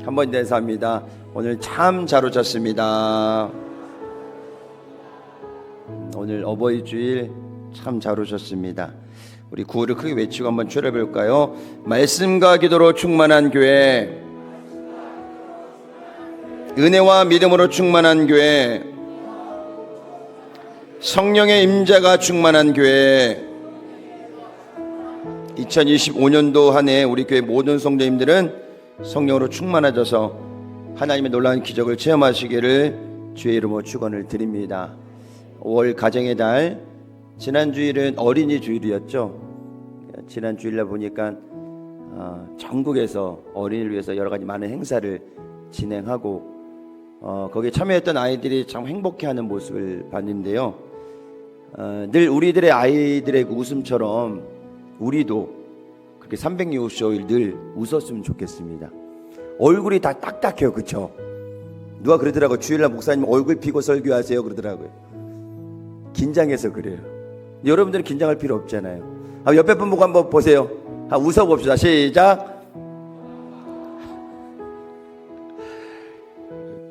한 번 더 인사합니다. 오늘 참 잘 오셨습니다. 오늘 어버이 주일 참 잘 오셨습니다. 우리 구호를 크게 외치고 한번 출해볼까요? 말씀과 기도로 충만한 교회, 은혜와 믿음으로 충만한 교회, 성령의 임재가 충만한 교회. 2025년도 한 해 우리 교회 모든 성도님들은 성령으로 충만해져서 하나님의 놀라운 기적을 체험하시기를 주의 이름으로 축원을 드립니다. 5월 가정의 달, 지난 주일은 어린이 주일이었죠. 지난 주일날 보니까 전국에서 어린이를 위해서 여러 가지 많은 행사를 진행하고 거기에 참여했던 아이들이 참 행복해하는 모습을 봤는데요. 늘 우리들의 아이들의 그 웃음처럼 우리도 그렇게 365일 늘 웃었으면 좋겠습니다. 얼굴이 다 딱딱해요, 그렇죠? 누가 그러더라고요. 주일날 목사님 얼굴 피고 설교하세요 그러더라고요. 긴장해서 그래요. 여러분들은 긴장할 필요 없잖아요. 옆에 분 보고 한번 보세요. 웃어봅시다. 시작.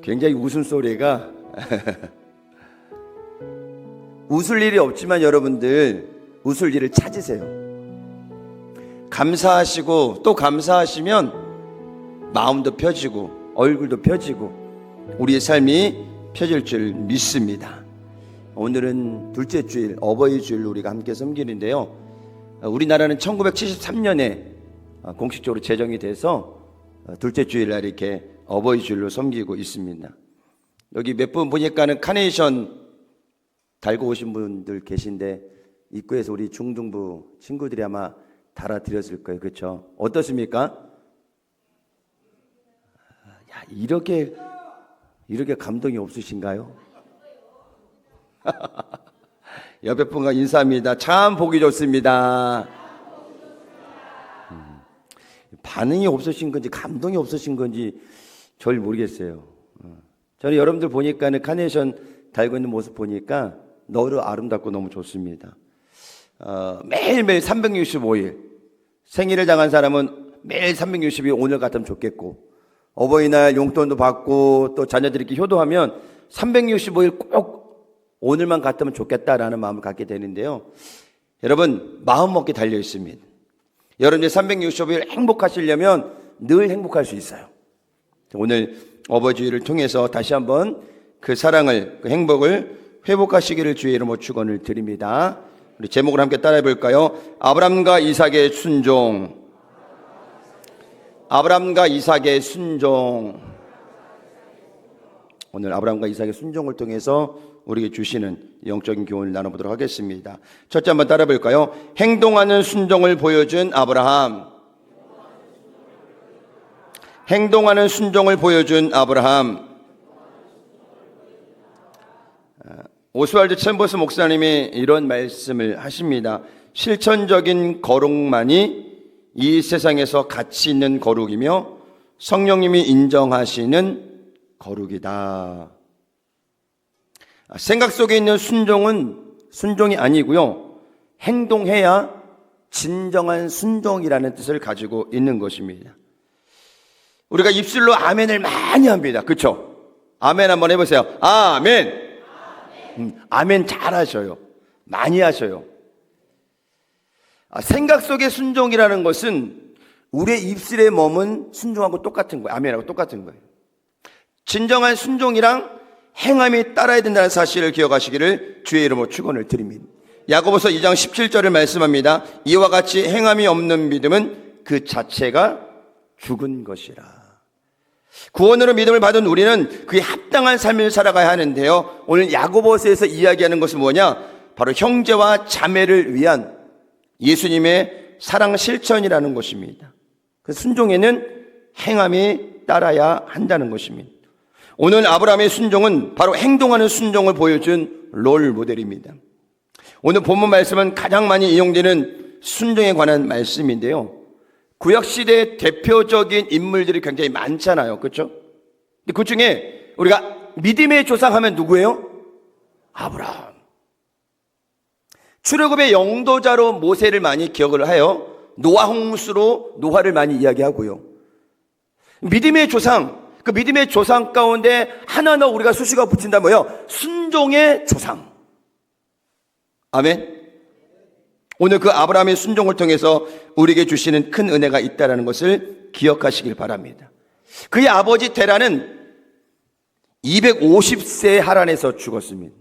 굉장히 웃음소리가 웃을 일이 없지만 여러분들 웃을 일을 찾으세요. 감사하시고 또 감사하시면 마음도 펴지고 얼굴도 펴지고 우리의 삶이 펴질 줄 믿습니다. 오늘은 둘째 주일 어버이 주일로 우리가 함께 섬기는데요. 우리나라는 1973년에 공식적으로 제정이 돼서 둘째 주일날 이렇게 어버이 주일로 섬기고 있습니다. 여기 몇 분 보니까는 카네이션 달고 오신 분들 계신데 입구에서 우리 중등부 친구들이 아마 달아드렸을 거예요. 그렇죠? 어떻습니까? 야, 이렇게 감동이 없으신가요? 옆에 분과 인사합니다. 참 보기 좋습니다. 반응이 없으신 건지 감동이 없으신 건지 절 모르겠어요. 저는 여러분들 보니까는 카네이션 달고 있는 모습 보니까 너무 아름답고 너무 좋습니다. 매일매일 365일 생일을 당한 사람은 매일 360일 오늘 같으면 좋겠고, 어버이날 용돈도 받고 또 자녀들이 효도하면 365일 꼭 오늘만 같으면 좋겠다라는 마음을 갖게 되는데요. 여러분 마음먹기 달려 있습니다. 여러분이 365일 행복하시려면 늘 행복할 수 있어요. 오늘 어버이 주일을 통해서 다시 한번 그 사랑을, 그 행복을 회복하시기를 주의 이름으로 축원을 드립니다. 우리 제목을 함께 따라해 볼까요? 아브람과 이삭의 순종. 아브람과 이삭의 순종. 오늘 아브람과 이삭의 순종을 통해서 우리에게 주시는 영적인 교훈을 나눠보도록 하겠습니다. 첫째 한번 따라해 볼까요? 행동하는 순종을 보여준 아브라함. 행동하는 순종을 보여준 아브라함. 오스왈드 챔버스 목사님이 이런 말씀을 하십니다. 실천적인 거룩만이 이 세상에서 가치 있는 거룩이며 성령님이 인정하시는 거룩이다. 생각 속에 있는 순종은 순종이 아니고요, 행동해야 진정한 순종이라는 뜻을 가지고 있는 것입니다. 우리가 입술로 아멘을 많이 합니다. 그렇죠? 아멘 한번 해보세요. 아멘. 아멘 잘 하셔요. 많이 하셔요. 생각 속의 순종이라는 것은 우리의 입술에 머문 순종하고 똑같은 거예요. 아멘하고 똑같은 거예요. 진정한 순종이랑 행함이 따라야 된다는 사실을 기억하시기를 주의 이름으로 축원을 드립니다. 야고보서 2장 17절을 말씀합니다. 이와 같이 행함이 없는 믿음은 그 자체가 죽은 것이라. 구원으로 믿음을 받은 우리는 그에 합당한 삶을 살아가야 하는데요, 오늘 야고보서에서 이야기하는 것은 뭐냐? 바로 형제와 자매를 위한 예수님의 사랑 실천이라는 것입니다. 그 순종에는 행함이 따라야 한다는 것입니다. 오늘 아브라함의 순종은 바로 행동하는 순종을 보여준 롤 모델입니다. 오늘 본문 말씀은 가장 많이 인용되는 순종에 관한 말씀인데요, 구약시대의 대표적인 인물들이 굉장히 많잖아요. 그렇죠? 근데 그 중에 우리가 믿음의 조상하면 누구예요? 아브라함. 출애굽의 영도자로 모세를 많이 기억을 해요. 노아 홍수로 노아를 많이 이야기하고요. 믿음의 조상, 그 믿음의 조상 가운데 하나 우리가 수식어 붙인다 뭐요? 순종의 조상. 아멘. 오늘 그 아브라함의 순종을 통해서 우리에게 주시는 큰 은혜가 있다는 것을 기억하시길 바랍니다. 그의 아버지 데라는 250세에 하란에서 죽었습니다.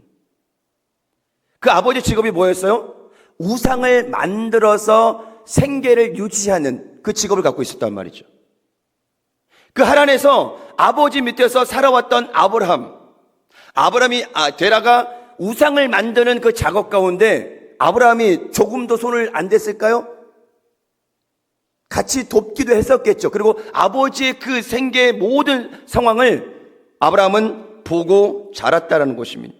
그 아버지 직업이 뭐였어요? 우상을 만들어서 생계를 유지하는 그 직업을 갖고 있었단 말이죠. 그 하란에서 아버지 밑에서 살아왔던 아브라함이 데라가 우상을 만드는 그 작업 가운데 아브라함이 조금도 손을 안 댔을까요? 같이 돕기도 했었겠죠. 그리고 아버지의 그 생계의 모든 상황을 아브라함은 보고 자랐다라는 것입니다.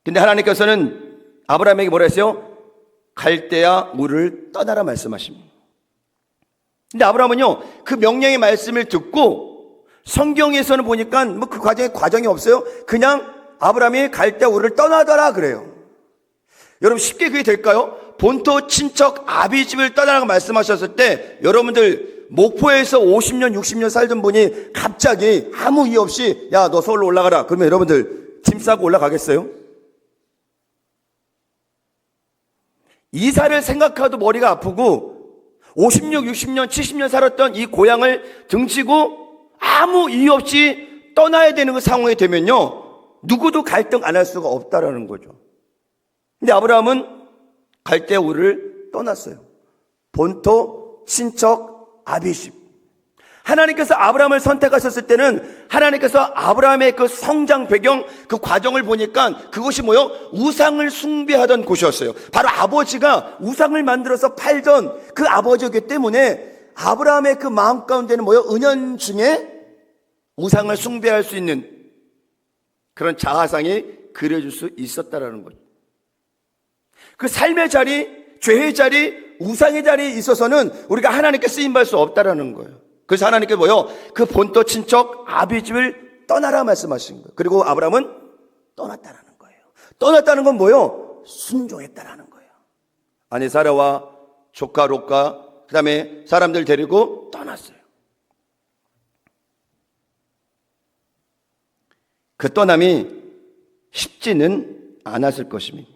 근데 하나님께서는 아브라함에게 뭐라 했어요? 갈대아 우르를 떠나라 말씀하십니다. 근데 아브라함은요, 그 명령의 말씀을 듣고 성경에서는 보니까 뭐 그 과정이 없어요. 그냥 아브라함이 갈대아 우르를 떠나더라 그래요. 여러분 쉽게 그게 될까요? 본토 친척 아비집을 떠나라고 말씀하셨을 때 여러분들 목포에서 50년 60년 살던 분이 갑자기 아무 이유 없이 야 너 서울로 올라가라 그러면 여러분들 짐 싸고 올라가겠어요? 이사를 생각해도 머리가 아프고 50년 60년 70년 살았던 이 고향을 등지고 아무 이유 없이 떠나야 되는 그 상황이 되면요 누구도 갈등 안 할 수가 없다라는 거죠. 근데 아브라함은 갈대아 우르를 떠났어요. 본토 친척 아비집. 하나님께서 아브라함을 선택하셨을 때는 하나님께서 아브라함의 그 성장 배경 그 과정을 보니까 그것이 뭐요? 우상을 숭배하던 곳이었어요. 바로 아버지가 우상을 만들어서 팔던 그 아버지였기 때문에 아브라함의 그 마음 가운데는 뭐요? 은연중에 우상을 숭배할 수 있는 그런 자아상이 그려질 수 있었다라는 거죠. 그 삶의 자리, 죄의 자리, 우상의 자리에 있어서는 우리가 하나님께 쓰임받을 수 없다라는 거예요. 그래서 하나님께 뭐요? 그 본토 친척 아비집을 떠나라 말씀하신 거예요. 그리고 아브라함은 떠났다라는 거예요. 떠났다는 건 뭐요? 순종했다라는 거예요. 아내 사라와 조카 롯과 그 다음에 사람들 데리고 떠났어요. 그 떠남이 쉽지는 않았을 것입니다.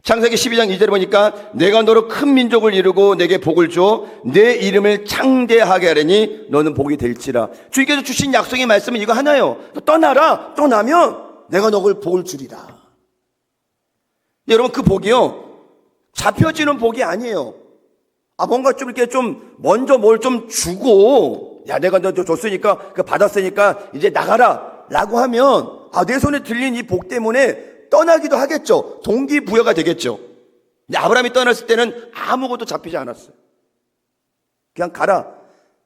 창세기 12장 2절에 보니까 내가 너로 큰 민족을 이루고 내게 복을 줘 내 이름을 창대하게 하려니 너는 복이 될지라. 주님께서 주신 약속의 말씀은 이거 하나예요. 떠나라. 떠나면 내가 너를 복을 주리라. 여러분 그 복이요 잡혀지는 복이 아니에요. 뭔가 좀 이렇게 좀 먼저 뭘 좀 주고 야 내가 너 줬으니까 그 받았으니까 이제 나가라 라고 하면 내 손에 들린 이 복 때문에 떠나기도 하겠죠. 동기부여가 되겠죠. 근데 아브라함이 떠났을 때는 아무것도 잡히지 않았어요. 그냥 가라.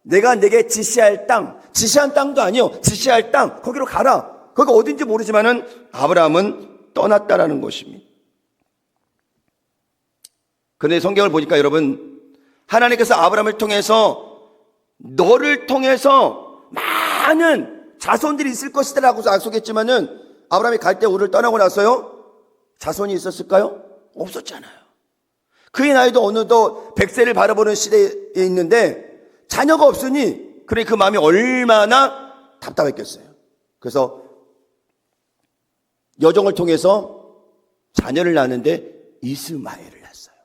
내가 내게 지시한 땅도 아니요. 지시할 땅, 거기로 가라. 거기가 어딘지 모르지만은 아브라함은 떠났다라는 것입니다. 그런데 성경을 보니까 여러분, 하나님께서 아브라함을 통해서 너를 통해서 많은 자손들이 있을 것이다 라고 약속했지만은 아브라함이 갈대아 우르를 떠나고 나서요 자손이 있었을까요? 없었잖아요. 그의 나이도 어느덧 100세를 바라보는 시대에 있는데 자녀가 없으니 그래 그 마음이 얼마나 답답했겠어요. 그래서 여종을 통해서 자녀를 낳는데 이스마엘을 낳았어요.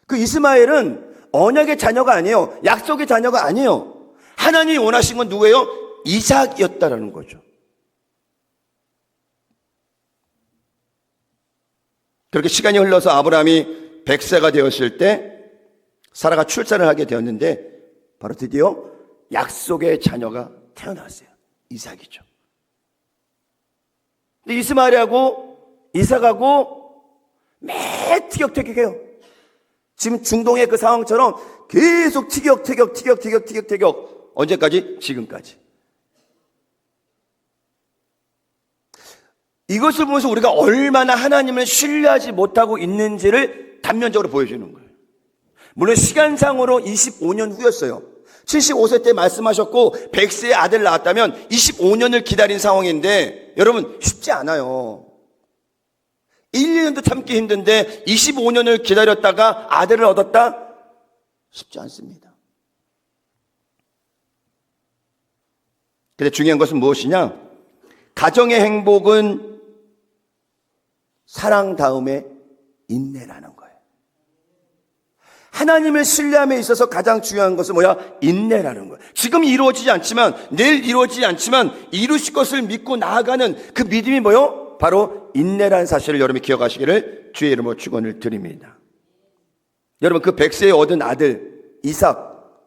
그 이스마엘은 언약의 자녀가 아니에요. 약속의 자녀가 아니에요. 하나님이 원하신 건 누구예요? 이삭이었다라는 거죠. 그렇게 시간이 흘러서 아브라함이 100세가 되었을 때 사라가 출산을 하게 되었는데 바로 드디어 약속의 자녀가 태어났어요. 이삭이죠. 근데 이스마엘하고 이삭하고 매 티격태격해요. 지금 중동의 그 상황처럼 계속 티격태격 언제까지? 지금까지. 이것을 보면서 우리가 얼마나 하나님을 신뢰하지 못하고 있는지를 단면적으로 보여주는 거예요. 물론 시간상으로 25년 후였어요. 75세 때 말씀하셨고 100세에 아들 낳았다면 25년을 기다린 상황인데 여러분 쉽지 않아요. 1, 2년도 참기 힘든데 25년을 기다렸다가 아들을 얻었다? 쉽지 않습니다. 근데 중요한 것은 무엇이냐? 가정의 행복은 사랑 다음에 인내라는 거예요. 하나님을 신뢰함에 있어서 가장 중요한 것은 뭐야? 인내라는 거예요. 지금 이루어지지 않지만, 내일 이루어지지 않지만 이루실 것을 믿고 나아가는 그 믿음이 뭐요? 바로 인내라는 사실을 여러분이 기억하시기를 주의 이름으로 축원을 드립니다. 여러분, 그 백세에 얻은 아들 이삭,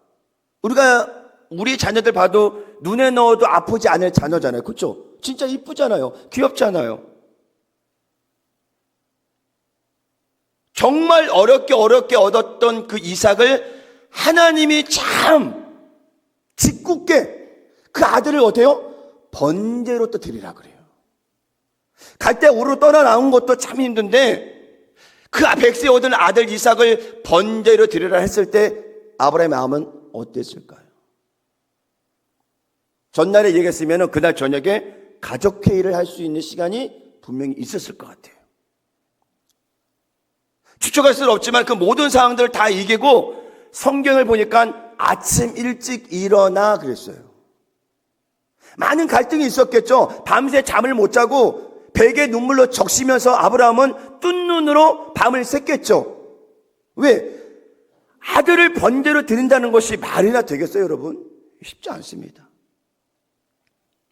우리가 우리 자녀들 봐도 눈에 넣어도 아프지 않을 자녀잖아요. 그렇죠? 진짜 이쁘잖아요. 귀엽잖아요. 정말 어렵게 얻었던 그 이삭을 하나님이 참 짓궂게 그 아들을 어때요? 번제로 또 드리라 그래요. 갈대 우르 떠나 나온 것도 참 힘든데 그 백세에 얻은 아들 이삭을 번제로 드리라 했을 때 아브라함의 마음은 어땠을까요? 전날에 얘기했으면 그날 저녁에 가족회의를 할 수 있는 시간이 분명히 있었을 것 같아요. 추측할 수는 없지만 그 모든 상황들을 다 이기고 성경을 보니까 아침 일찍 일어나 그랬어요. 많은 갈등이 있었겠죠. 밤새 잠을 못 자고 베개 눈물로 적시면서 아브라함은 뜬 눈으로 밤을 샜겠죠. 왜? 아들을 번제로 드린다는 것이 말이나 되겠어요, 여러분? 쉽지 않습니다.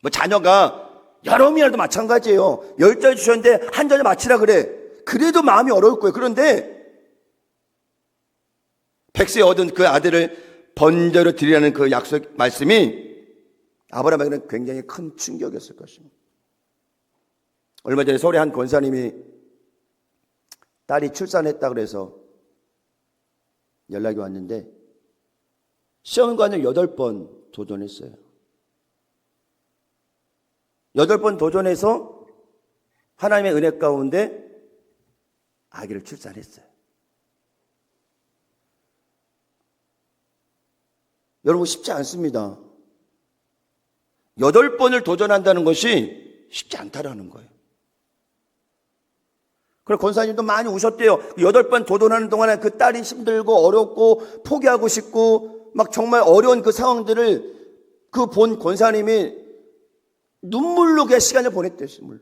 뭐 자녀가 여러 명이라도 마찬가지예요. 10절 주셨는데 한 절을 마치라 그래. 그래도 마음이 어려울 거예요. 그런데 백세에 얻은 그 아들을 번제로 드리라는 그 약속 말씀이 아브라함에게는 굉장히 큰 충격이었을 것입니다. 얼마 전에 서울의 한 권사님이 딸이 출산했다 그래서 연락이 왔는데 시험관을 8번 도전했어요. 8번 도전해서 하나님의 은혜 가운데 아기를 출산했어요. 여러분 쉽지 않습니다. 8번을 도전한다는 것이 쉽지 않다라는 거예요. 그래서 권사님도 많이 우셨대요. 8번 도전하는 동안에 그 딸이 힘들고 어렵고 포기하고 싶고 막 정말 어려운 그 상황들을 그 본 권사님이 눈물로 그 시간을 보냈대요. 눈물로.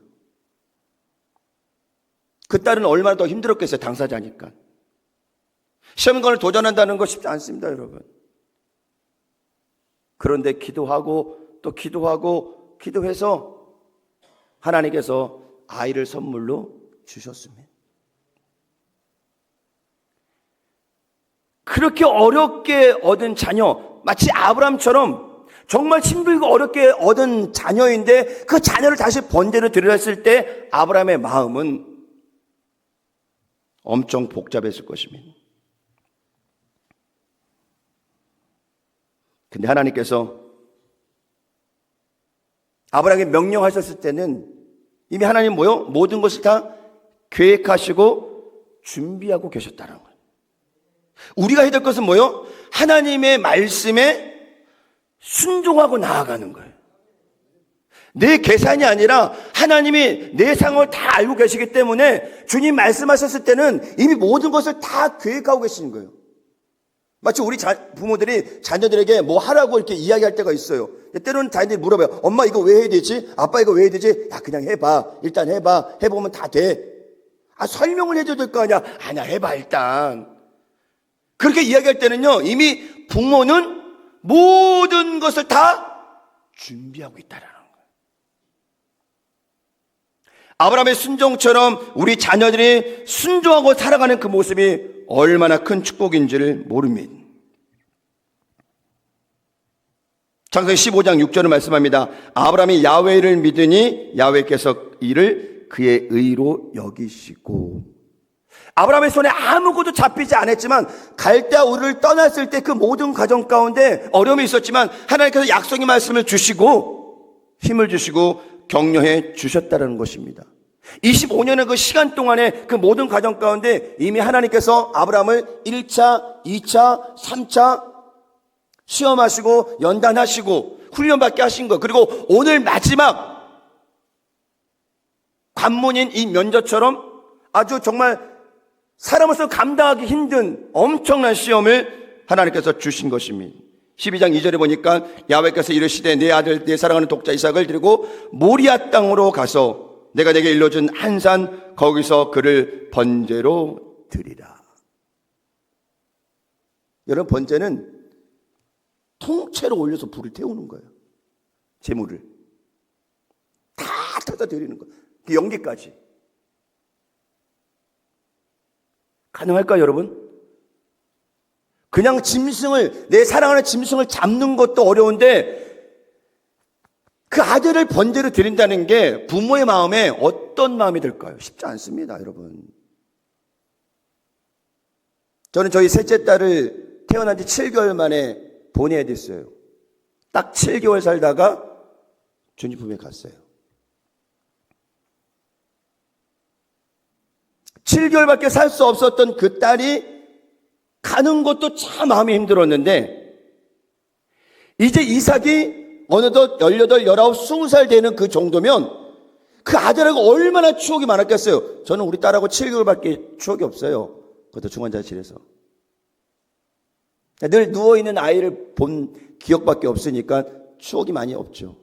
그 딸은 얼마나 더 힘들었겠어요. 당사자니까. 시험관을 도전한다는 거 쉽지 않습니다, 여러분. 그런데 기도하고 또 기도하고 기도해서 하나님께서 아이를 선물로 주셨습니다. 그렇게 어렵게 얻은 자녀, 마치 아브라함처럼 정말 힘들고 어렵게 얻은 자녀인데 그 자녀를 다시 번제로 드렸을 때 아브라함의 마음은 엄청 복잡했을 것입니다. 근데 하나님께서 아브라함에게 명령하셨을 때는 이미 하나님 뭐요? 모든 것을 다 계획하시고 준비하고 계셨다는 거예요. 우리가 해야 될 것은 뭐요? 하나님의 말씀에 순종하고 나아가는 거예요. 내 계산이 아니라 하나님이 내 상황을 다 알고 계시기 때문에 주님 말씀하셨을 때는 이미 모든 것을 다 계획하고 계시는 거예요. 마치 우리 부모들이 자녀들에게 뭐 하라고 이렇게 이야기할 때가 있어요. 때로는 자녀들이 물어봐요. 엄마 이거 왜 해야 되지? 아빠 이거 왜 해야 되지? 야 그냥 해봐. 일단 해봐. 해보면 다 돼. 설명을 해줘야 될 거 아니야. 아니야 해봐 일단. 그렇게 이야기할 때는요 이미 부모는 모든 것을 다 준비하고 있다라는 거예요. 아브라함의 순종처럼 우리 자녀들이 순종하고 살아가는 그 모습이 얼마나 큰 축복인지를 모릅니다. 창세기 15장 6절을 말씀합니다. 아브라함이 야훼를 믿으니 야훼께서 이를 그의 의로 여기시고. 아브라함의 손에 아무것도 잡히지 않았지만 갈대아 우르를 떠났을 때 그 모든 과정 가운데 어려움이 있었지만 하나님께서 약속의 말씀을 주시고 힘을 주시고 격려해 주셨다는 것입니다. 25년의 그 시간 동안에 그 모든 과정 가운데 이미 하나님께서 아브라함을 1차, 2차, 3차 시험하시고 연단하시고 훈련받게 하신 거. 그리고 오늘 마지막 관문인 이 면접처럼 아주 정말 사람으로서 감당하기 힘든 엄청난 시험을 하나님께서 주신 것입니다. 12장 2절에 보니까 야훼께서 이르시되 내 아들 내 사랑하는 독자 이삭을 데리고 모리아 땅으로 가서 내가 내게 일러준 한 산 거기서 그를 번제로 드리라. 여러분, 번제는 통째로 올려서 불을 태우는 거예요. 제물을 다 터다 드리는 거예요. 그 연기까지. 가능할까요, 여러분? 그냥 짐승을, 내 사랑하는 짐승을 잡는 것도 어려운데 그 아들을 번제로 드린다는 게 부모의 마음에 어떤 마음이 들까요? 쉽지 않습니다, 여러분. 저는 저희 셋째 딸을 태어난 지 7개월 만에 보내야 됐어요. 딱 7개월 살다가 주님 품에 갔어요. 7개월밖에 살 수 없었던 그 딸이 가는 것도 참 마음이 힘들었는데 이제 이삭이 어느덧 18, 19, 20살 되는 그 정도면 그 아들하고 얼마나 추억이 많았겠어요. 저는 우리 딸하고 7개월밖에 추억이 없어요. 그것도 중환자실에서. 늘 누워있는 아이를 본 기억밖에 없으니까 추억이 많이 없죠.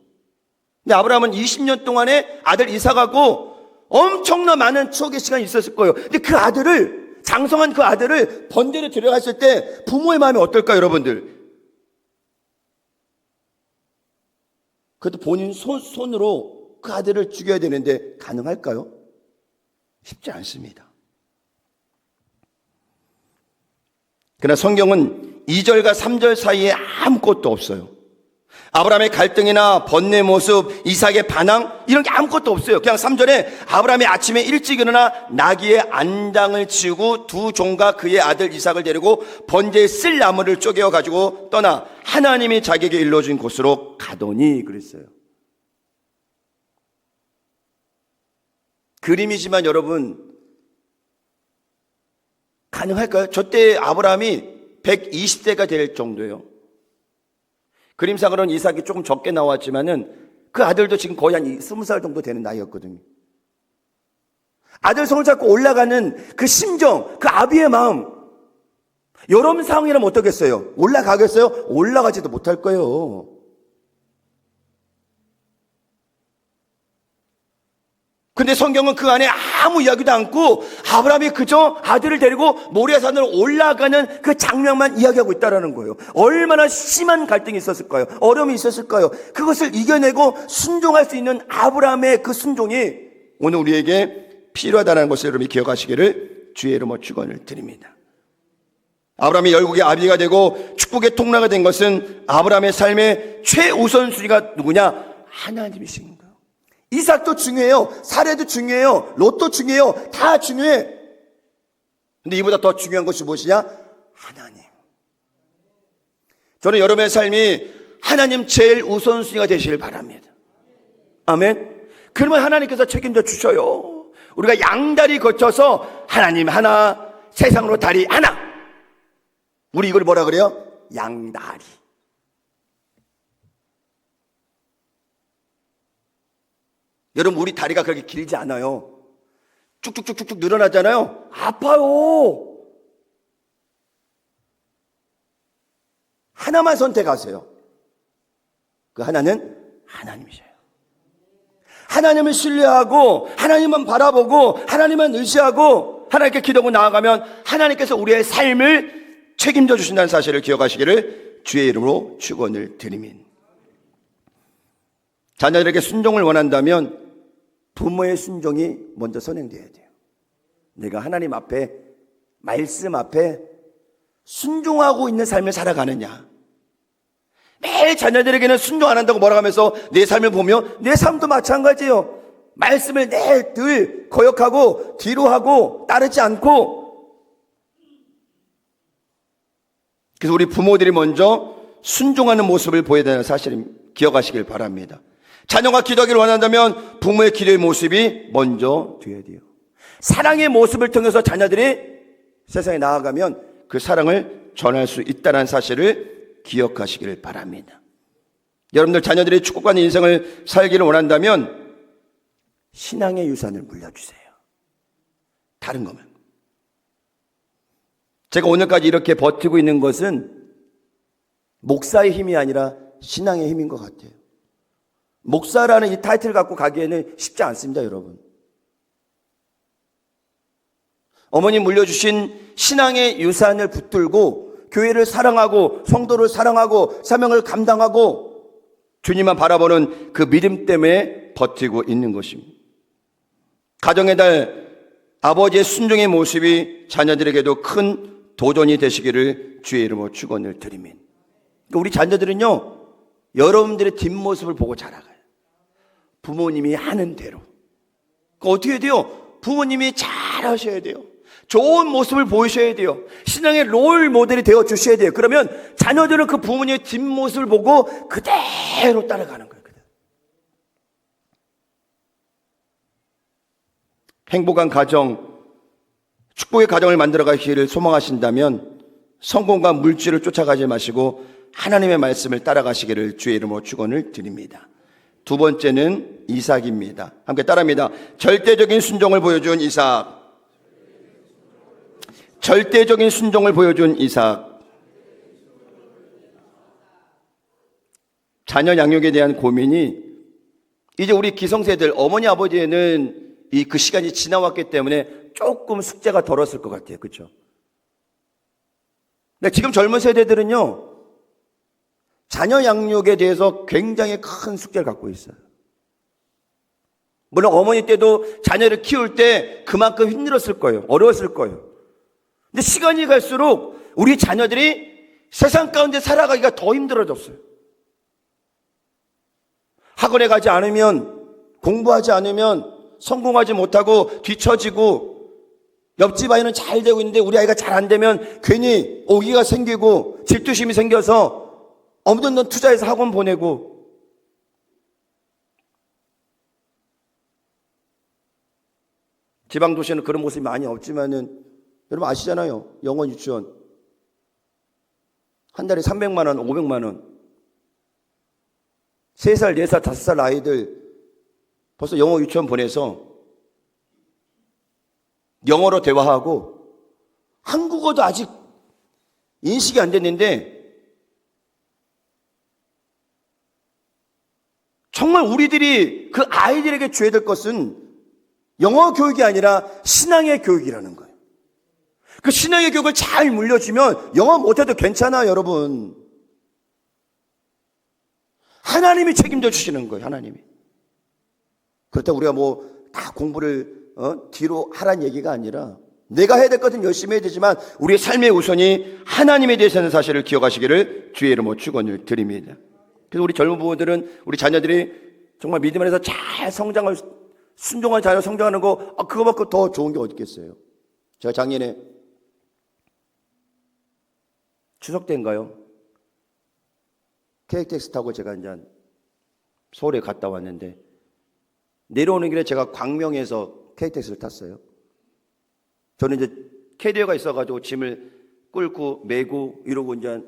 근데 아브라함은 20년 동안에 아들 이삭하고 엄청난 많은 추억의 시간이 있었을 거예요. 근데 그 아들을, 장성한 그 아들을 번제로 데려갔을 때 부모의 마음이 어떨까요, 여러분들? 그것도 본인 손으로 그 아들을 죽여야 되는데 가능할까요? 쉽지 않습니다. 그러나 성경은 2절과 3절 사이에 아무것도 없어요. 아브라함의 갈등이나 번뇌의 모습, 이삭의 반항 이런 게 아무것도 없어요. 그냥 3절에 아브라함이 아침에 일찍 일어나 나귀의 안장을 치우고 두 종과 그의 아들 이삭을 데리고 번제에 쓸 나무를 쪼개어 가지고 떠나 하나님이 자기에게 일러준 곳으로 가더니 그랬어요. 그림이지만 여러분 가능할까요? 저때 아브라함이 120세가 될 정도예요. 그림상으로는 이삭이 조금 적게 나왔지만은 그 아들도 지금 거의 한 20살 정도 되는 나이였거든요. 아들 손을 잡고 올라가는 그 심정, 그 아비의 마음. 여러분 상황이라면 어떻겠어요? 올라가겠어요? 올라가지도 못할 거예요. 근데 성경은 그 안에 아무 이야기도 않고 아브라함이 그저 아들을 데리고 모리아산으로 올라가는 그 장면만 이야기하고 있다는 거예요. 얼마나 심한 갈등이 있었을까요? 어려움이 있었을까요? 그것을 이겨내고 순종할 수 있는 아브라함의 그 순종이 오늘 우리에게 필요하다는 것을 여러분이 기억하시기를 주의 이름으로 축원을 드립니다. 아브라함이 열국의 아비가 되고 축복의 통로가 된 것은 아브라함의 삶의 최우선순위가 누구냐? 하나님이신 거예요. 이삭도 중요해요. 사례도 중요해요. 롯도 중요해요. 다 중요해. 근데 이보다 더 중요한 것이 무엇이냐? 하나님. 저는 여러분의 삶이 하나님 제일 우선순위가 되시길 바랍니다. 아멘. 그러면 하나님께서 책임져 주셔요. 우리가 양다리 거쳐서 하나님 하나, 세상으로 다리 하나. 우리 이걸 뭐라 그래요? 양다리. 여러분 우리 다리가 그렇게 길지 않아요. 쭉쭉쭉쭉 늘어나잖아요. 아파요. 하나만 선택하세요. 그 하나는 하나님이셔요. 하나님을 신뢰하고 하나님만 바라보고 하나님만 의지하고 하나님께 기도하고 나아가면 하나님께서 우리의 삶을 책임져 주신다는 사실을 기억하시기를 주의 이름으로 축원을 드립니다. 자녀들에게 순종을 원한다면 부모의 순종이 먼저 선행돼야 돼요. 내가 하나님 앞에, 말씀 앞에 순종하고 있는 삶을 살아가느냐. 매일 자녀들에게는 순종 안 한다고 뭐라고 하면서 내 삶을 보면 내 삶도 마찬가지예요. 말씀을 늘 거역하고 뒤로 하고 따르지 않고. 그래서 우리 부모들이 먼저 순종하는 모습을 보여야 되는 사실을 기억하시길 바랍니다. 자녀가 기도하기를 원한다면 부모의 기도의 모습이 먼저 돼야 돼요. 사랑의 모습을 통해서 자녀들이 세상에 나아가면 그 사랑을 전할 수 있다는 사실을 기억하시기를 바랍니다. 여러분들 자녀들이 축복받는 인생을 살기를 원한다면 신앙의 유산을 물려주세요. 다른 거면. 제가 오늘까지 이렇게 버티고 있는 것은 목사의 힘이 아니라 신앙의 힘인 것 같아요. 목사라는 이 타이틀을 갖고 가기에는 쉽지 않습니다, 여러분. 어머니 물려주신 신앙의 유산을 붙들고 교회를 사랑하고 성도를 사랑하고 사명을 감당하고 주님만 바라보는 그 믿음 때문에 버티고 있는 것입니다. 가정의 달 아버지의 순종의 모습이 자녀들에게도 큰 도전이 되시기를 주의 이름으로 축원을 드립니다. 그러니까 우리 자녀들은요, 여러분들의 뒷모습을 보고 자라가요. 부모님이 하는 대로. 그러니까 어떻게 해야 돼요? 부모님이 잘 하셔야 돼요. 좋은 모습을 보이셔야 돼요. 신앙의 롤 모델이 되어 주셔야 돼요. 그러면 자녀들은 그 부모님의 뒷모습을 보고 그대로 따라가는 거예요. 행복한 가정, 축복의 가정을 만들어 가시기를 소망하신다면 성공과 물질을 쫓아가지 마시고 하나님의 말씀을 따라가시기를 주의 이름으로 축원을 드립니다. 두 번째는 이삭입니다. 함께 따라합니다. 절대적인 순종을 보여준 이삭. 절대적인 순종을 보여준 이삭. 자녀 양육에 대한 고민이 이제 우리 기성세들, 어머니 아버지에는 그 시간이 지나왔기 때문에 조금 숙제가 덜었을 것 같아요. 그렇죠? 근데 지금 젊은 세대들은요, 자녀 양육에 대해서 굉장히 큰 숙제를 갖고 있어요. 물론 어머니 때도 자녀를 키울 때 그만큼 힘들었을 거예요. 어려웠을 거예요. 근데 시간이 갈수록 우리 자녀들이 세상 가운데 살아가기가 더 힘들어졌어요. 학원에 가지 않으면, 공부하지 않으면 성공하지 못하고 뒤처지고, 옆집 아이는 잘 되고 있는데 우리 아이가 잘 안 되면 괜히 오기가 생기고 질투심이 생겨서 없는 돈 투자해서 학원 보내고. 지방 도시에는 그런 모습이 많이 없지만은 여러분 아시잖아요. 영어 유치원 한 달에 300만 원, 500만 원. 3살, 4살, 5살 아이들 벌써 영어 유치원 보내서 영어로 대화하고 한국어도 아직 인식이 안 됐는데 정말 우리들이 그 아이들에게 줘야 될 것은 영어 교육이 아니라 신앙의 교육이라는 거예요. 그 신앙의 교육을 잘 물려주면 영어 못해도 괜찮아요, 여러분. 하나님이 책임져 주시는 거예요, 하나님이. 그렇다고 우리가 뭐 다 공부를 뒤로 하라는 얘기가 아니라 내가 해야 될 것은 열심히 해야 되지만 우리의 삶의 우선이 하나님에 대해서는 사실을 기억하시기를 주의 이름으로 축원을 드립니다. 그래서 우리 젊은 부모들은 우리 자녀들이 정말 믿음 안에서 잘 성장을, 순종한 자녀 성장하는 거, 그거만큼 더 좋은 게 어디 있겠어요. 제가 작년에 추석 때인가요? KTX 타고 제가 이제 서울에 갔다 왔는데 내려오는 길에 제가 광명에서 KTX를 탔어요. 저는 이제 캐리어가 있어가지고 짐을 끌고 메고 이러고 이제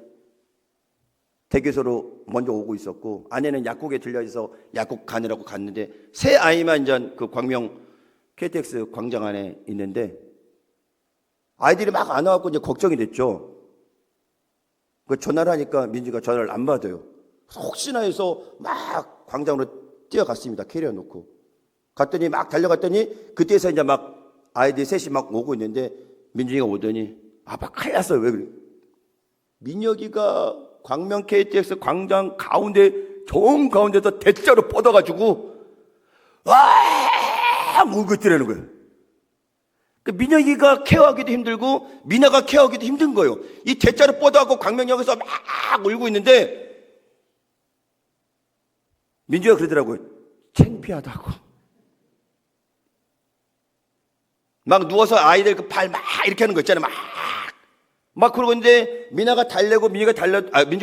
대교소로 먼저 오고 있었고 아내는 약국에 들려서 약국 가느라고 갔는데 새 아이만 이제 그 광명 KTX 광장 안에 있는데 아이들이 막 안 와갖고 이제 걱정이 됐죠. 그 전화를 하니까 민지가 전화를 안 받아요. 혹시나 해서 막 광장으로 뛰어갔습니다. 캐리어 놓고. 갔더니 막 달려갔더니 그때서 이제 막 아이들이 셋이 막 오고 있는데 민준이가 오더니 아빠 큰일 났어요. 왜 그래? 민혁이가 광명 KTX 광장 가운데 정 가운데서 대자로 뻗어가지고 와 울고 있더라는 거예요. 그 민혁이가 케어하기도 힘들고 미나가 케어하기도 힘든 거예요. 이 대자로 뻗어가고 광명역에서 막 울고 있는데 민주가 그러더라고요. 창피하다고. 막 누워서 아이들 그 발 막 이렇게 하는 거 있잖아요. 막 그러고 있는데 미나가 달래고 민주가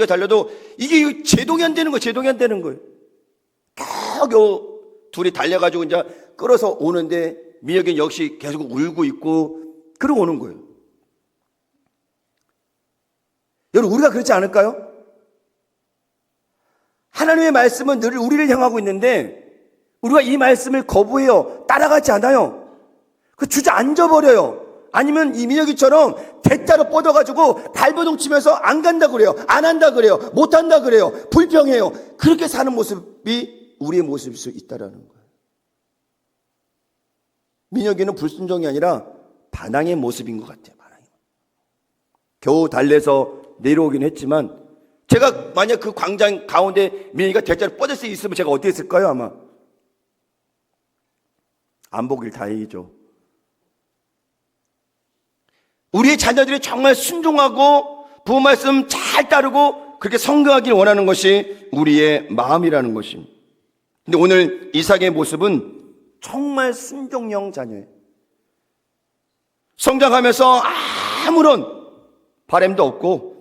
달려도 이게 제동이 안 되는 거예요. 제동이 안 되는 거예요. 겨우 둘이 달려가지고 이제 끌어서 오는데 민혁이는 역시 계속 울고 있고 그러고 오는 거예요. 여러분 우리가 그렇지 않을까요? 하나님의 말씀은 늘 우리를 향하고 있는데 우리가 이 말씀을 거부해요. 따라가지 않아요. 그 주저앉아버려요. 아니면 이 민혁이처럼 대자로 뻗어가지고 발버둥 치면서 안 간다 그래요. 안 한다 그래요. 못 한다 그래요. 불평해요. 그렇게 사는 모습이 우리의 모습일 수 있다라는 거예요. 민혁이는 불순종이 아니라 반항의 모습인 것 같아요. 반항. 겨우 달래서 내려오긴 했지만 제가 만약 그 광장 가운데 민혁이가 대자로 뻗을 수 있으면 제가 어떻게 했을까요? 아마 안 보길 다행이죠. 우리의 자녀들이 정말 순종하고 부모 말씀 잘 따르고 그렇게 성교하길 원하는 것이 우리의 마음이라는 것입니다. 근데 오늘 이삭의 모습은 정말 순종형 자녀예요. 성장하면서 아무런 바람도 없고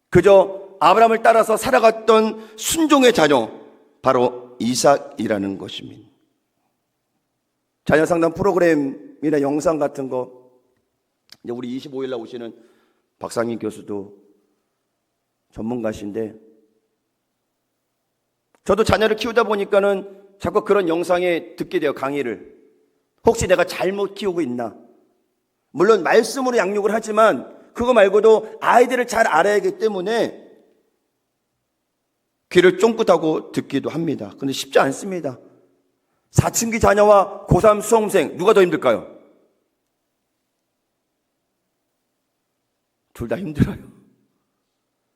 그저 아브라함을 따라서 살아갔던 순종의 자녀, 바로 이삭이라는 것입니다. 자녀 상담 프로그램이나 영상 같은 거 이제 우리 25일 날 오시는 박상희 교수도 전문가신데 저도 자녀를 키우다 보니까는 자꾸 그런 영상에 듣게 돼요. 강의를. 혹시 내가 잘못 키우고 있나? 물론 말씀으로 양육을 하지만 그거 말고도 아이들을 잘 알아야 하기 때문에 귀를 쫑긋하고 듣기도 합니다. 근데 쉽지 않습니다. 사춘기 자녀와 고3 수험생 누가 더 힘들까요? 둘 다 힘들어요.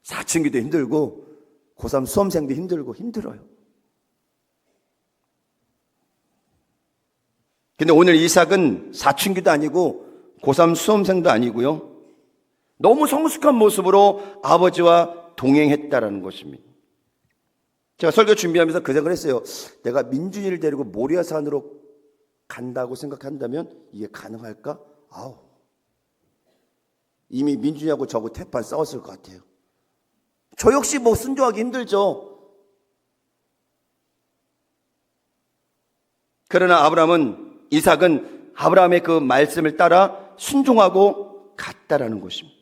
사춘기도 힘들고 고3 수험생도 힘들어요. 근데 오늘 이삭은 사춘기도 아니고 고3 수험생도 아니고요. 너무 성숙한 모습으로 아버지와 동행했다라는 것입니다. 제가 설교 준비하면서 그 생각을 했어요. 내가 민준이를 데리고 모리아산으로 간다고 생각한다면 이게 가능할까? 이미 민준이하고 저하고 태판 싸웠을 것 같아요. 저 역시 뭐 순종하기 힘들죠. 그러나 이삭은 아브라함의 그 말씀을 따라 순종하고 갔다라는 것입니다.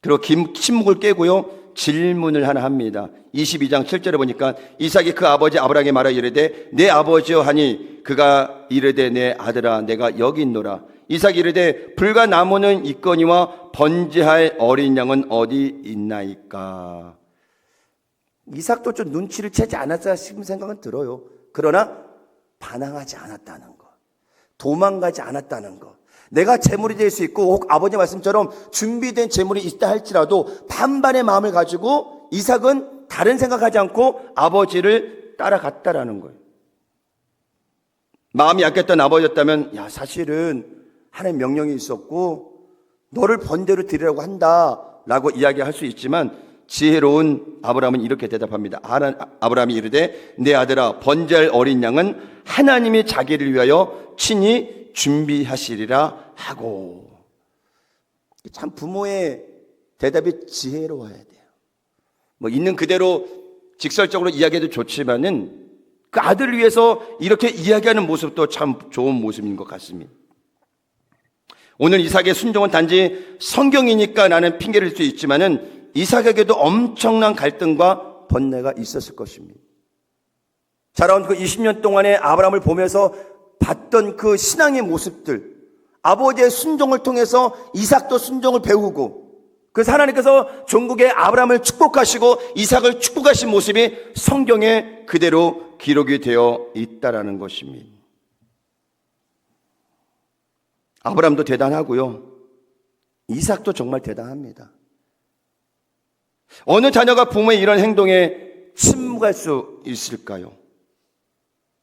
그리고 긴 침묵을 깨고요, 질문을 하나 합니다. 22장 7절에 보니까 이삭이 그 아버지 아브라함에게 말하 이르되 내 아버지여 하니 그가 이르되 내 아들아 내가 여기 있노라. 이삭이 이르되 불과 나무는 있거니와 번제할 어린 양은 어디 있나이까. 이삭도 좀 눈치를 채지 않았을까 싶은 생각은 들어요. 그러나 반항하지 않았다는 것, 도망가지 않았다는 것, 내가 재물이 될 수 있고 혹 아버지 말씀처럼 준비된 재물이 있다 할지라도 반반의 마음을 가지고 이삭은 다른 생각하지 않고 아버지를 따라갔다라는 거예요. 마음이 약했던 아버지였다면 사실은 하나님 명령이 있었고 너를 번제로 드리라고 한다라고 이야기할 수 있지만 지혜로운 아브라함은 이렇게 대답합니다. 아브라함이 이르되 내 아들아 번제할 어린 양은 하나님이 자기를 위하여 친히 준비하시리라 하고. 참 부모의 대답이 지혜로워야 돼요. 뭐 있는 그대로 직설적으로 이야기해도 좋지만은 그 아들을 위해서 이렇게 이야기하는 모습도 참 좋은 모습인 것 같습니다. 오늘 이삭의 순종은 단지 성경이니까 라는 핑계를 줄 수 있지만은 이삭에게도 엄청난 갈등과 번뇌가 있었을 것입니다. 자라온 그 20년 동안의 아브라함을 보면서 봤던 그 신앙의 모습들, 아버지의 순종을 통해서 이삭도 순종을 배우고, 그래서 하나님께서 전국의 아브라함을 축복하시고 이삭을 축복하신 모습이 성경에 그대로 기록이 되어 있다라는 것입니다. 아브라함도 대단하고요, 이삭도 정말 대단합니다. 어느 자녀가 부모의 이런 행동에 침묵할 수 있을까요?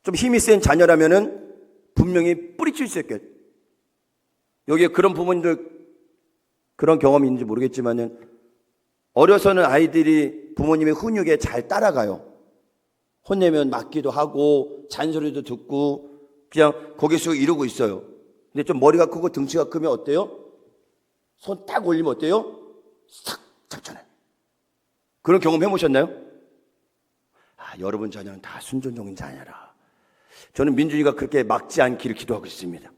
좀 힘이 센 자녀라면은 분명히 뿌리칠 수 있겠죠. 여기에 그런 부모님들 그런 경험이 있는지 모르겠지만은 어려서는 아이들이 부모님의 훈육에 잘 따라가요. 혼내면 맞기도 하고 잔소리도 듣고 그냥 고개 숙이고 이러고 있어요. 근데 좀 머리가 크고 등치가 크면 어때요? 손 딱 올리면 어때요? 싹 잡잖아요. 그런 경험 해보셨나요? 여러분 자녀는 다 순종적인 자녀라. 저는 민준이가 그렇게 막지 않기를 기도하고 있습니다.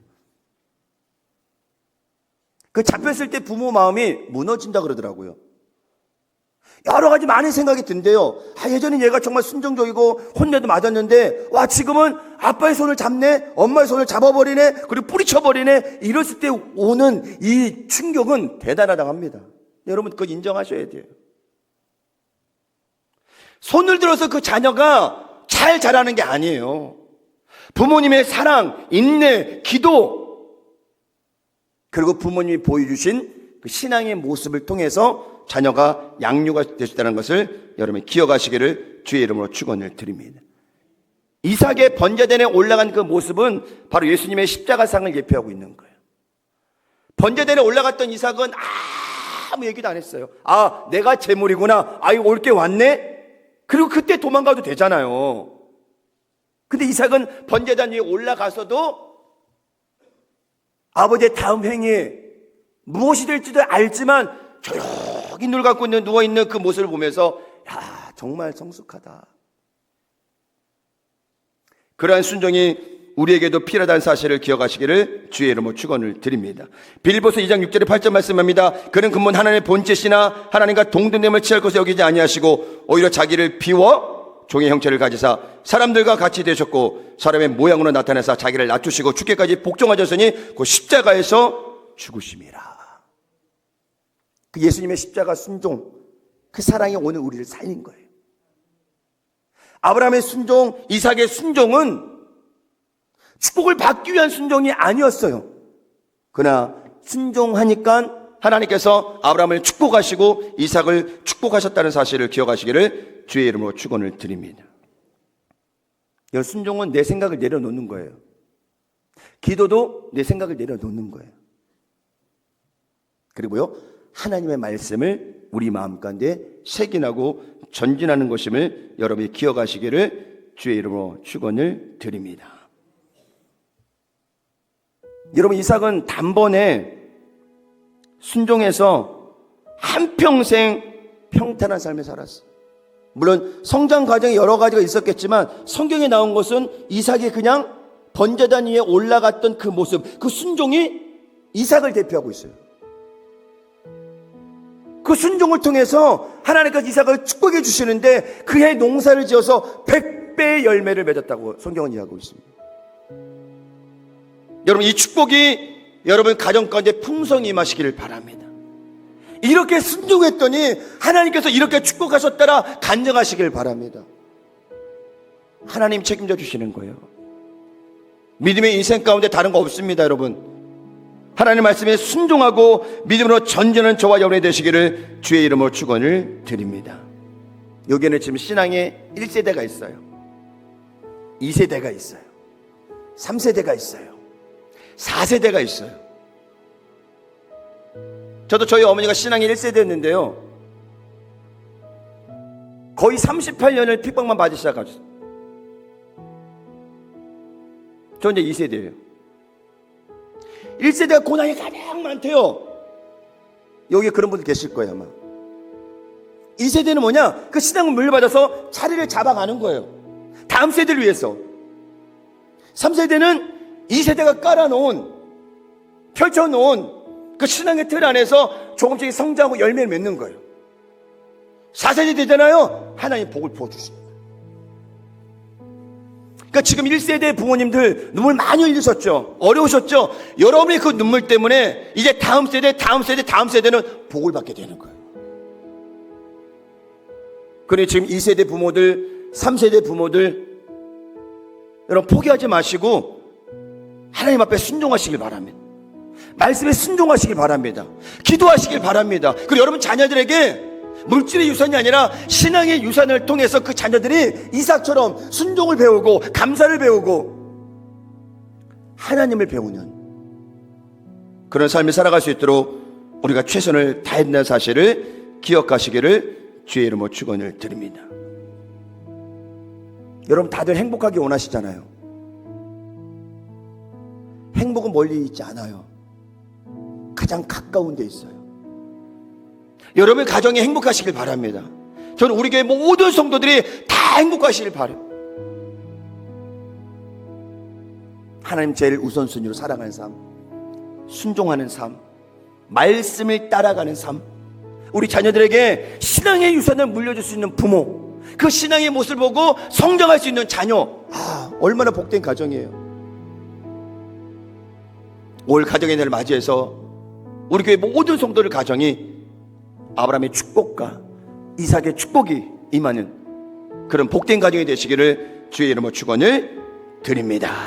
그 잡혔을 때 부모 마음이 무너진다 그러더라고요. 여러 가지 많은 생각이 든대요. 예전엔 얘가 정말 순종적이고 혼내도 맞았는데 지금은 아빠의 손을 잡네, 엄마의 손을 잡아버리네, 그리고 뿌리쳐버리네. 이랬을 때 오는 이 충격은 대단하다고 합니다. 여러분 그거 인정하셔야 돼요. 손을 들어서 그 자녀가 잘 자라는 게 아니에요. 부모님의 사랑, 인내, 기도, 그리고 부모님이 보여주신 그 신앙의 모습을 통해서 자녀가 양육가 되셨다는 것을 여러분이 기억하시기를 주의 이름으로 축원을 드립니다. 이삭의 번제단에 올라간 그 모습은 바로 예수님의 십자가상을 예표하고 있는 거예요. 번제단에 올라갔던 이삭은 아무 얘기도 안 했어요. 내가 제물이구나. 이거 올 게 왔네. 그리고 그때 도망가도 되잖아요. 근데 이삭은 번제단 위에 올라가서도 아버지의 다음 행위 무엇이 될지도 알지만 조용히 눈을 감고 누워있는 그 모습을 보면서 정말 성숙하다. 그러한 순종이 우리에게도 필요하다는 사실을 기억하시기를 주의 이름으로 축원을 드립니다. 빌립보서 2장 6절에 8절 말씀합니다. 그는 근본 하나님의 본체시나 하나님과 동등됨을 취할 것을 여기지 아니하시고 오히려 자기를 비워 종의 형체를 가지사 사람들과 같이 되셨고 사람의 모양으로 나타내사 자기를 낮추시고 죽게까지 복종하셨으니 그 십자가에서 죽으심이라. 그 예수님의 십자가 순종, 그 사랑이 오늘 우리를 살린 거예요. 아브라함의 순종, 이삭의 순종은 축복을 받기 위한 순종이 아니었어요. 그러나 순종하니까 하나님께서 아브라함을 축복하시고 이삭을 축복하셨다는 사실을 기억하시기를 주의 이름으로 축원을 드립니다. 이 순종은 내 생각을 내려놓는 거예요. 기도도 내 생각을 내려놓는 거예요. 그리고요, 하나님의 말씀을 우리 마음 가운데 새기나고 전진하는 것임을 여러분이 기억하시기를 주의 이름으로 축원을 드립니다. 여러분, 이삭은 단번에 순종해서 한평생 평탄한 삶을 살았어요. 물론 성장 과정에 여러 가지가 있었겠지만 성경에 나온 것은 이삭이 그냥 번제단 위에 올라갔던 그 모습, 그 순종이 이삭을 대표하고 있어요. 그 순종을 통해서 하나님께서 이삭을 축복해 주시는데 그의 농사를 지어서 100배의 열매를 맺었다고 성경은 이야기하고 있습니다. 여러분, 이 축복이 여러분 가정 가운데 풍성히 임하시기를 바랍니다. 이렇게 순종했더니 하나님께서 이렇게 축복하셨다라 간증하시길 바랍니다. 하나님 책임져 주시는 거예요. 믿음의 인생 가운데 다른 거 없습니다, 여러분. 하나님 말씀에 순종하고 믿음으로 전진하는 저와 여러분이 되시기를 주의 이름으로 축원을 드립니다. 여기에는 지금 신앙의 1세대가 있어요. 2세대가 있어요. 3세대가 있어요. 4세대가 있어요. 저도 저희 어머니가 신앙의 1세대였는데요. 거의 38년을 핍박만 받기 시작하셨어요. 저 이제 2세대예요. 1세대가 고난이 가장 많대요. 여기 그런 분들 계실 거예요, 아마. 2세대는 뭐냐? 그 신앙을 물려받아서 자리를 잡아가는 거예요. 다음 세대를 위해서. 3세대는 2세대가 깔아놓은, 펼쳐놓은 그 신앙의 틀 안에서 조금씩 성장하고 열매를 맺는 거예요. 4세대 되잖아요. 하나님 복을 부어주십니다. 그러니까 지금 1세대 부모님들 눈물 많이 흘리셨죠. 어려우셨죠. 여러분의 그 눈물 때문에 이제 다음 세대, 다음 세대, 다음 세대는 복을 받게 되는 거예요. 그래 지금 2세대 부모들, 3세대 부모들, 여러분 포기하지 마시고 하나님 앞에 순종하시길 바랍니다. 말씀에 순종하시길 바랍니다. 기도하시길 바랍니다. 그리고 여러분 자녀들에게 물질의 유산이 아니라 신앙의 유산을 통해서 그 자녀들이 이삭처럼 순종을 배우고 감사를 배우고 하나님을 배우는 그런 삶을 살아갈 수 있도록 우리가 최선을 다했다는 사실을 기억하시기를 주의 이름으로 축원을 드립니다. 여러분 다들 행복하게 원하시잖아요. 행복은 멀리 있지 않아요. 가장 가까운 데 있어요. 여러분 가정이 행복하시길 바랍니다. 저는 우리 교회 모든 성도들이 다 행복하시길 바라요. 하나님 제일 우선순위로 사랑하는 삶, 순종하는 삶, 말씀을 따라가는 삶, 우리 자녀들에게 신앙의 유산을 물려줄 수 있는 부모, 그 신앙의 모습을 보고 성장할 수 있는 자녀, 얼마나 복된 가정이에요. 올 가정의 날을 맞이해서 우리 교회 모든 성도들 가정이 아브라함의 축복과 이삭의 축복이 임하는 그런 복된 가정이 되시기를 주의 이름으로 축원을 드립니다.